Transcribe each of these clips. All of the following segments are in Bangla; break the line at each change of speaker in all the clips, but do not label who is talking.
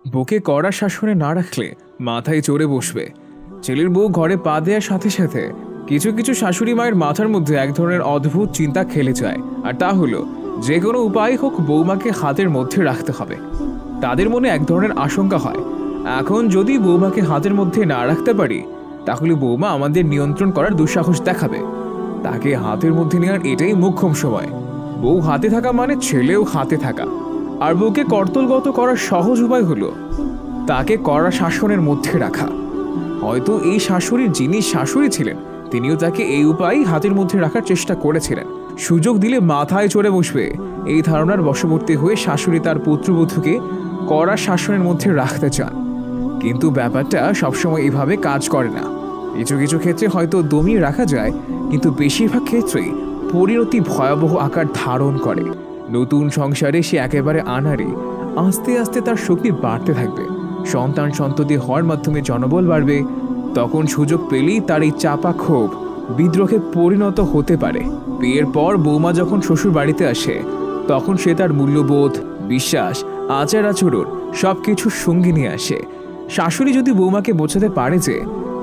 বউকে কড়া শাসনে না রাখলে মাথায় চড়ে বসবে। ছেলের বউ ঘরে পা দেওয়ার সাথে সাথে কিছু কিছু শাশুড়ি মায়ের মাথার মধ্যে এক ধরনের অদ্ভুত চিন্তা খেলে যায়, আর তা হলো যে কোনো উপায় হোক বৌমাকে হাতের মধ্যে রাখতে হবে। তাদের মনে এক ধরনের আশঙ্কা হয়, এখন যদি বৌমাকে হাতের মধ্যে না রাখতে পারি তাহলে বৌমা আমাদের নিয়ন্ত্রণ করার দুঃসাহস দেখাবে। তাকে হাতের মধ্যে নেওয়ার এটাই মোক্ষম সময়। বউ হাতে থাকা মানে ছেলেও হাতে থাকা। আর বউকে কর্তলগত করার সহজ উপায় হলো তাকে কড়া শাসনের মধ্যে রাখা। হয়তো এই শাশুড়ির যিনি শাশুড়ি ছিলেন তিনিও তাকে এই উপায় হাতের মধ্যে রাখার চেষ্টা করেছিলেন। সুযোগ দিলে মাথায় চড়ে বসবে এই ধারণার বশবর্তী হয়ে শাশুড়ি তার পুত্রবধূকে কড়া শাসনের মধ্যে রাখতে চান। কিন্তু ব্যাপারটা সবসময় এভাবে কাজ করে না। কিছু কিছু ক্ষেত্রে হয়তো দমিয়ে রাখা যায়, কিন্তু বেশিরভাগ ক্ষেত্রেই পরিণতি ভয়াবহ আকার ধারণ করে। নতুন সংসারে সে একেবারে আনাড়ি। আস্তে আস্তে তার শক্তি বাড়তে থাকবে। সন্তান সন্ততি হওয়ার মাধ্যমে জনবল বাড়বে। তখন সুযোগ পেলেই তার এই চাপা ক্ষোভ বিদ্রোহে পরিণত হতে পারে। বিয়ের পর বৌমা যখন শ্বশুর বাড়িতে আসে তখন সে তার মূল্যবোধ, বিশ্বাস, আচার আচরণ সবকিছু সঙ্গে নিয়ে আসে। শাশুড়ি যদি বৌমাকে বোঝাতে পারে যে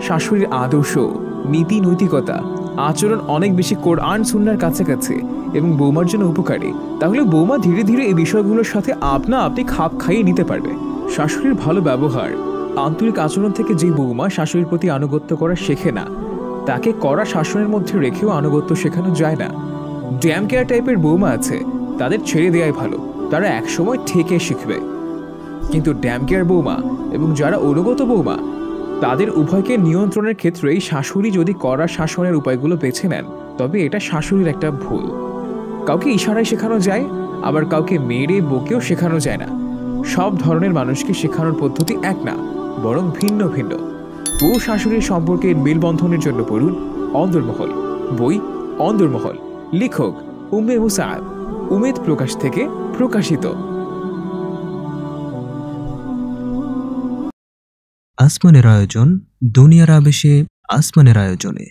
শাশুড়ির আদর্শ, নীতি নৈতিকতা, আচরণ অনেক বেশি কোরআন সুন্নাহর কাছাকাছি এবং বৌমার জন্য উপকারী, তাহলে বৌমা ধীরে ধীরে এই বিষয়গুলোর সাথে আপনা আপনি খাপ খাইয়ে নিতে পারবে। শাশুড়ির ভালো ব্যবহার, আন্তরিক আচরণ থেকে যে বৌমা শাশুড়ির প্রতি আনুগত্য করা শেখে না, তাকে কড়া শাসনের মধ্যে রেখেও আনুগত্য শেখানো যায় না। ড্যাম কেয়ার টাইপের বৌমা আছে, তাদের ছেড়ে দেওয়াই ভালো, তারা একসময় ঠেকে শিখবে। কিন্তু ড্যাম কেয়ার বৌমা এবং যারা অনুগত বৌমা, তাদের উভয়কে নিয়ন্ত্রণের ক্ষেত্রেই শাশুড়ি যদি কড়া শাসনের উপায়গুলো বেছে নেন তবে এটা শাশুড়ির একটা ভুল। কাউকে ইশারায় শেখানো যায়, আবার কাউকে মেরে বকেও শেখানো যায় না। সব ধরনের মানুষকে শেখানোর পদ্ধতি এক না, বরং ভিন্ন ভিন্ন। বউ শাশুড়ির সম্পর্কের মেলবন্ধনের জন্য পড়ুন অন্দরমহল, বই অন্দরমহল, লেখক উম্মে মুসাআব, উমেদ প্রকাশ থেকে প্রকাশিত।
আসমানের আয়োজন, দুনিয়ার আবেশে আসমানের আয়োজনে।